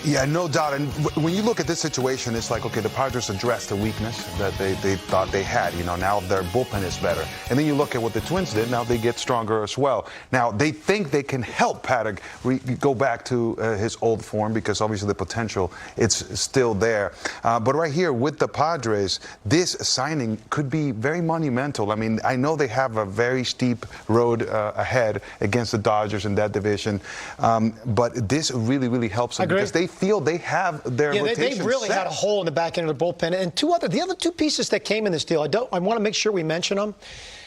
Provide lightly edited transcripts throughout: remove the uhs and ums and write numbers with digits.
Yeah, no doubt. And when you look at this situation, it's like, okay, the Padres addressed the weakness that they thought they had. You know, now their bullpen is better. And then you look at what the Twins did. Now they get stronger as well. Now they think they can help Paddock go back to his old form because obviously the potential, it's still there. But right here with the Padres, this signing could be very monumental. I mean, I know they have a very steep road ahead against the Dodgers in that division. But this really, really helps them because they feel they have their rotation they really set. had a hole in the back end of the bullpen. And the other two pieces that came in this deal, I want to make sure we mention them.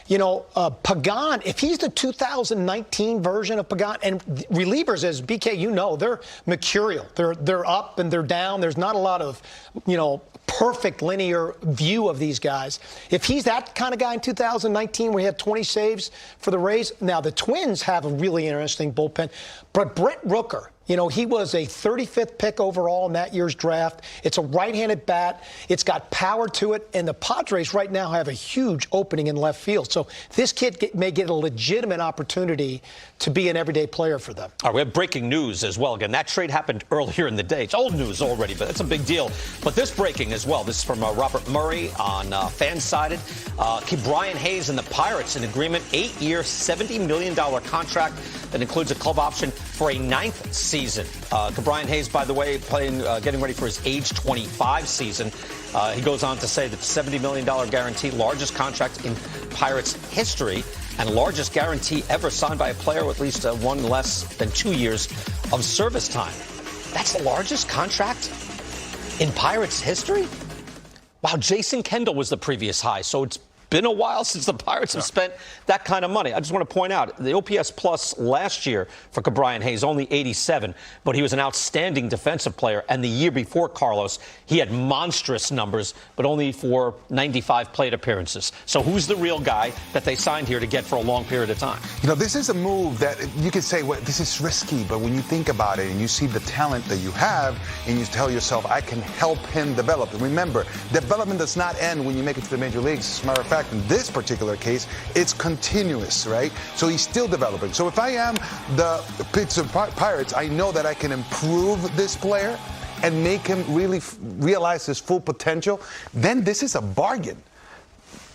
You know, Pagan, if he's the 2019 version of Pagan, and relievers, as BK, you know, they're mercurial. They're up and they're down. There's not a lot of, you know, perfect linear view of these guys. If he's that kind of guy in 2019, where he had 20 saves for the Rays. Now, the Twins have a really interesting bullpen. But Brent Rooker, you know, he was a 35th pick overall in that year's draft. It's a right-handed bat. It's got power to it. And the Padres right now have a huge opening in left field. So this kid may get a legitimate opportunity to be an everyday player for them. All right, we have breaking news as well. Again, that trade happened earlier in the day. It's old news already, but it's a big deal. But this breaking as well. This is from Robert Murray on Fansided. Ke'Bryan Hayes and the Pirates in agreement, 8-year, $70 million contract that includes a club option for a 9th season. Ke'Bryan Hayes, by the way, getting ready for his age 25 season. He goes on to say that $70 million guarantee, largest contract in Pirates history, and largest guarantee ever signed by a player with at least one less than 2 years of service time. That's the largest contract in Pirates history? Wow, Jason Kendall was the previous high, so it's been a while since the Pirates have spent that kind of money. I just want to point out, the OPS plus last year for Ke'Bryan Hayes, only 87, but he was an outstanding defensive player. And the year before, Carlos, he had monstrous numbers, but only for 95 plate appearances. So who's the real guy that they signed here to get for a long period of time? You know, this is a move that you could say, well, this is risky, but when you think about it and you see the talent that you have and you tell yourself, I can help him develop. And remember, development does not end when you make it to the major leagues. As a matter of fact, in this particular case, it's continuous, right? So he's still developing. So if I am the Pittsburgh Pirates, I know that I can improve this player and make him really realize his full potential. Then this is a bargain.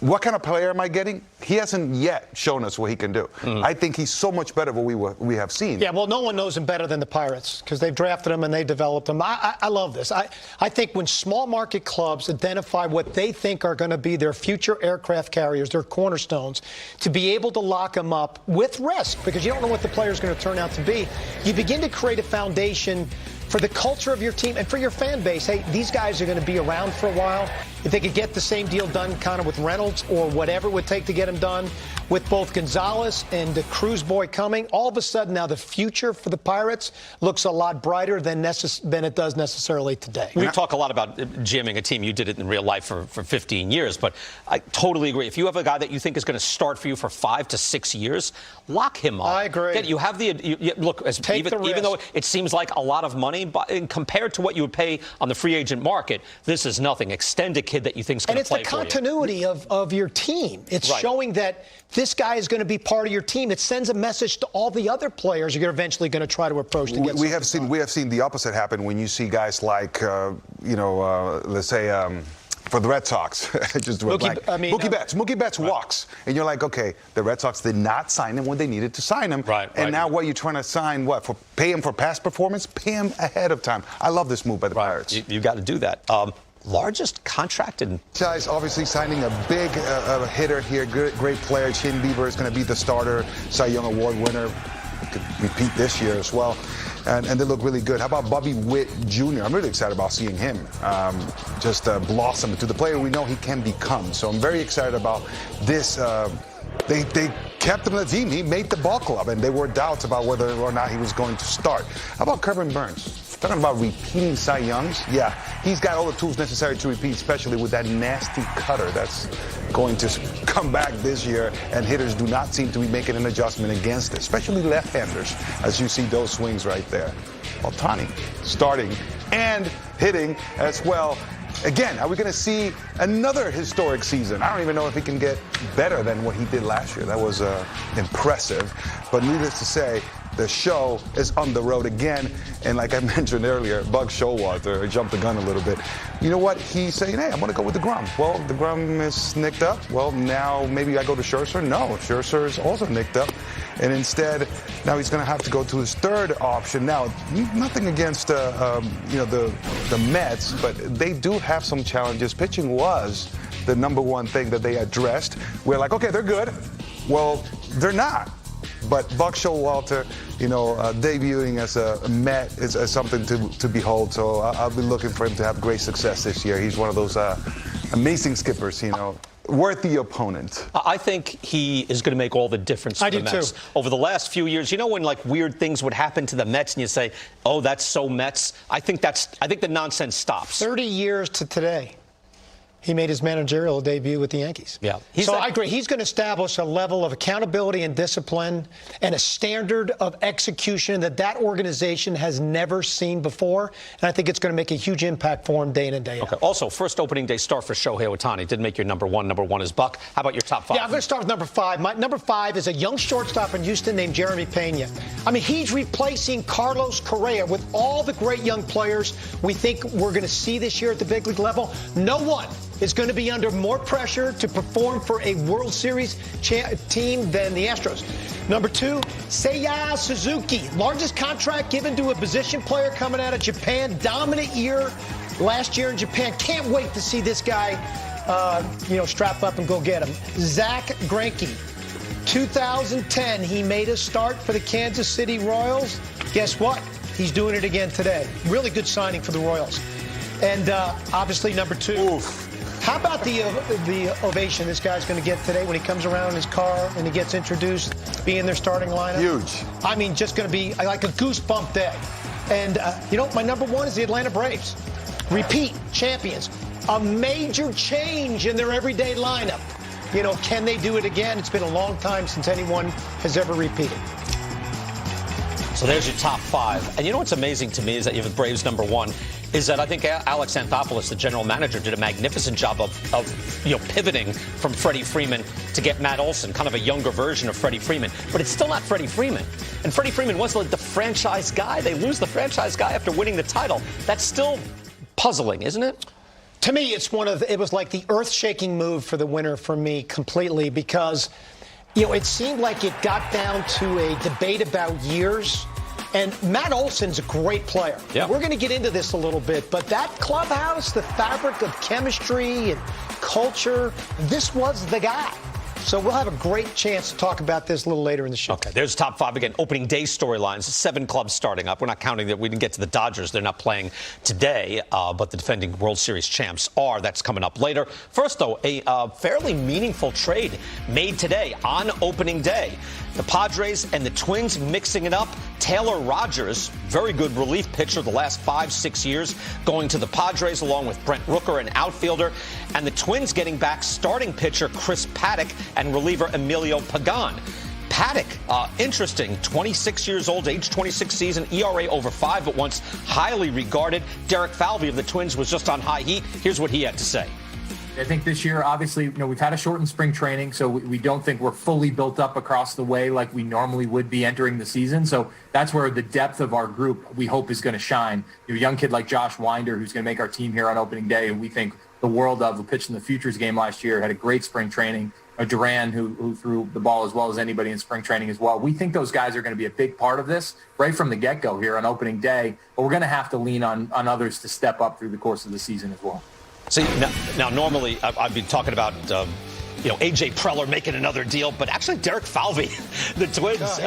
What kind of player am I getting? He hasn't yet shown us what he can do. I think he's so much better than what we have seen. Yeah, well, no one knows him better than the Pirates because they've drafted him and they developed him. I love this. I think when small market clubs identify what they think are going to be their future aircraft carriers, their cornerstones, to be able to lock them up with risk, because you don't know what the player is going to turn out to be, you begin to create a foundation for the culture of your team and for your fan base. Hey, these guys are going to be around for a while. If they could get the same deal done kind of with Reynolds or whatever it would take to get him done with both Gonzalez and the Cruz boy coming, all of a sudden now the future for the Pirates looks a lot brighter than it does necessarily today. We talk a lot about GMing a team. You did it in real life for 15 years, but I totally agree. If you have a guy that you think is going to start for you for 5 to 6 years, lock him up. I agree. You have look, even though it seems like a lot of money, but compared to what you would pay on the free agent market, this is nothing. Extend a kid that you think is going to play for you. And it's the continuity of your team. It's showing that this guy is going to be part of your team. It sends a message to all the other players you're eventually going to try to approach to get we have seen the opposite happen when you see guys like let's say for the Red Sox, Mookie Betts walks, and you're like, okay, the Red Sox did not sign him when they needed to sign him, and now what, you're trying to sign what, for pay him for past performance, pay him ahead of time. I love this move by the Pirates. You got to do that. Largest contract in... Guys, obviously signing a big hitter here, great player. Chin Bieber is going to be the starter, Cy Young Award winner. Could repeat this year as well. And they look really good. How about Bobby Witt Jr.? I'm really excited about seeing him just blossom into the player we know he can become. So I'm very excited about this. They kept him in the team. He made the ball club, and there were doubts about whether or not he was going to start. How about Corbin Burns? Talking about repeating Cy Youngs, yeah, he's got all the tools necessary to repeat, especially with that nasty cutter that's going to come back this year, and hitters do not seem to be making an adjustment against it, especially left-handers, as you see those swings right there. Ohtani starting and hitting as well. Again, are we going to see another historic season? I don't even know if he can get better than what he did last year. That was impressive. But needless to say, the show is on the road again. And like I mentioned earlier, Buck Showalter, I jumped the gun a little bit. You know what? He's saying, hey, I'm going to go with DeGrom. Well, DeGrom is nicked up. Well, now maybe I go to Scherzer. No, Scherzer is also nicked up. And instead, now he's going to have to go to his third option. Now, nothing against the Mets, but they do have some challenges. Pitching was the number one thing that they addressed. We're like, okay, they're good. Well, they're not. But Buck Showalter, debuting as a Met is something to behold. So I'll be looking for him to have great success this year. He's one of those amazing skippers, worthy opponent. I think he is going to make all the difference for the Mets. Too. Over the last few years, when like weird things would happen to the Mets and you say, oh, that's so Mets, I think the nonsense stops. 30 years to today, he made his managerial debut with the Yankees. Yeah. I agree. He's going to establish a level of accountability and discipline and a standard of execution that organization has never seen before. And I think it's going to make a huge impact for him day in and day out. Okay. Also, first opening day start for Shohei Ohtani. Didn't make your number one. Number one is Buck. How about your top five? Yeah, I'm going to start with number five. My number five is a young shortstop in Houston named Jeremy Pena. I mean, he's replacing Carlos Correa with all the great young players we think we're going to see this year at the big league level. No one is going to be under more pressure to perform for a World Series team than the Astros. Number two, SEIYA Suzuki, largest contract given to a position player coming out of Japan. Dominant year last year in Japan. Can't wait to see this guy, strap up and go get him. ZACK, GREINKE, 2010, he made a start for the Kansas City Royals. Guess what? He's doing it again today. Really good signing for the Royals. And obviously, number two. Oof. How about the ovation this guy's going to get today when he comes around in his car and he gets introduced, being their starting lineup? Huge. I mean, just going to be like a goosebump day. And, my number one is the Atlanta Braves. Repeat champions. A major change in their everyday lineup. Can they do it again? It's been a long time since anyone has ever repeated. So there's your top five. And what's amazing to me is that you have the Braves number one, is that I think Alex Anthopoulos, the general manager, did a magnificent job of pivoting from Freddie Freeman to get Matt Olson, kind of a younger version of Freddie Freeman. But it's still not Freddie Freeman. And Freddie Freeman was like the franchise guy. They lose the franchise guy after winning the title. That's still puzzling, isn't it? To me, it was like the earth-shaking move for the winner for me completely because, it seemed like it got down to a debate about years. And Matt Olson's a great player. Yeah. We're going to get into this a little bit, but that clubhouse, the fabric of chemistry and culture, this was the guy. So we'll have a great chance to talk about this a little later in the show. Okay, there's top five again. Opening day storylines. 7 clubs starting up. We're not counting that we didn't get to the Dodgers. They're not playing today, but the defending World Series champs are. That's coming up later. First, though, a fairly meaningful trade made today on opening day. The Padres and the Twins mixing it up. Taylor Rogers, very good relief pitcher the last 5-6 years, going to the Padres along with Brent Rooker, an outfielder. And the Twins getting back starting pitcher Chris Paddock and reliever Emilio Pagan. Paddock, interesting, 26 years old, age 26 season, ERA over 5, but once highly regarded. Derek Falvey of the Twins was just on high heat. Here's what he had to say. I think this year, obviously, we've had a shortened spring training, so we don't think we're fully built up across the way like we normally would be entering the season. So that's where the depth of our group, we hope, is going to shine. A young kid like Josh Winder, who's going to make our team here on opening day, and we think the world of, who pitched in the Futures game last year, had a great spring training. Duran, who threw the ball as well as anybody in spring training as well. We think those guys are going to be a big part of this right from the get-go here on opening day, but we're going to have to lean on others to step up through the course of the season as well. See, now normally I've been talking about, A.J. Preller making another deal, but actually Derek Falvey, the Twins,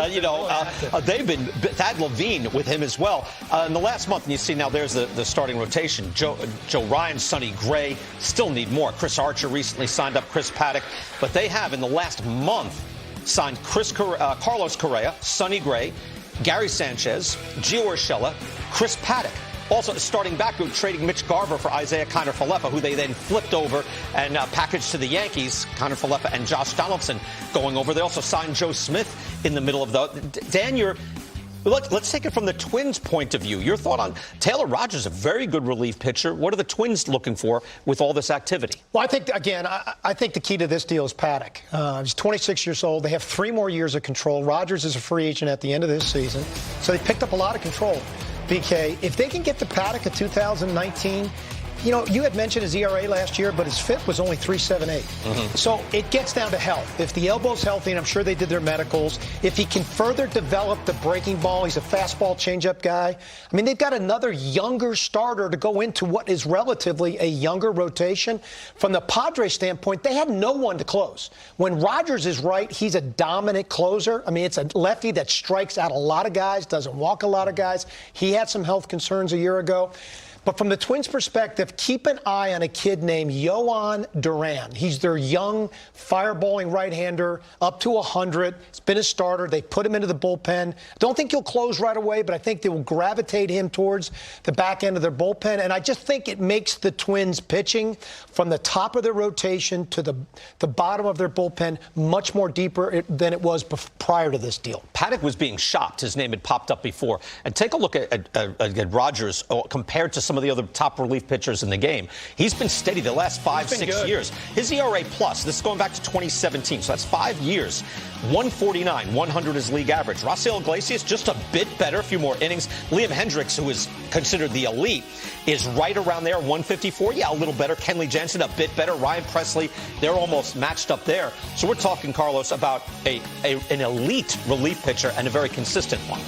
they've been Thad Levine with him as well. In the last month, and you see now there's the starting rotation. Joe Ryan, Sonny Gray, still need more. Chris Archer recently signed up Chris Paddock, but they have in the last month signed Carlos Correa, Sonny Gray, Gary Sanchez, Gio Urshela, Chris Paddock. Also, starting back, trading Mitch Garver for Isaiah Kiner-Falefa, who they then flipped over and packaged to the Yankees. Kiner-Falefa and Josh Donaldson going over. They also signed Joe Smith in the middle of the. Dan, Let's take it from the Twins' point of view. Your thought on Taylor Rogers, a very good relief pitcher. What are the Twins looking for with all this activity? Well, I think, again, I think the key to this deal is Paddock. He's 26 years old. They have 3 more years of control. Rogers is a free agent at the end of this season. So they picked up a lot of control. BK, if they can get to Paddock in 2019, you know, you had mentioned his ERA last year, but his FIP was only 3.78. So it gets down to health. If the elbow's healthy, and I'm sure they did their medicals, if he can further develop the breaking ball, he's a fastball changeup guy. I mean, they've got another younger starter to go into what is relatively a younger rotation. From the Padres standpoint, they had no one to close. When Rogers is right, he's a dominant closer. I mean, it's a lefty that strikes out a lot of guys, doesn't walk a lot of guys. He had some health concerns a year ago. But from the Twins' perspective, keep an eye on a kid named Yohan Duran. He's their young, fireballing right-hander, up to 100. He's been a starter. They put him into the bullpen. Don't think he'll close right away, but I think they will gravitate him towards the back end of their bullpen. And I just think it makes the Twins' pitching from the top of their rotation to the bottom of their bullpen much more deeper than it was prior to this deal. Paddock was being shopped. His name had popped up before. And take a look at Rogers compared to some of the other top relief pitchers in the game. He's been steady the last 5-6 years. His ERA plus, this is going back to 2017, so that's 5 years. 149, 100 is league average. Raisel Iglesias, just a bit better, a few more innings. Liam Hendricks, who is considered the elite, is right around there, 154. Yeah, a little better. Kenley Jansen, a bit better. Ryan Presley, they're almost matched up there. So we're talking, Carlos, about an elite relief pitcher and a very consistent one.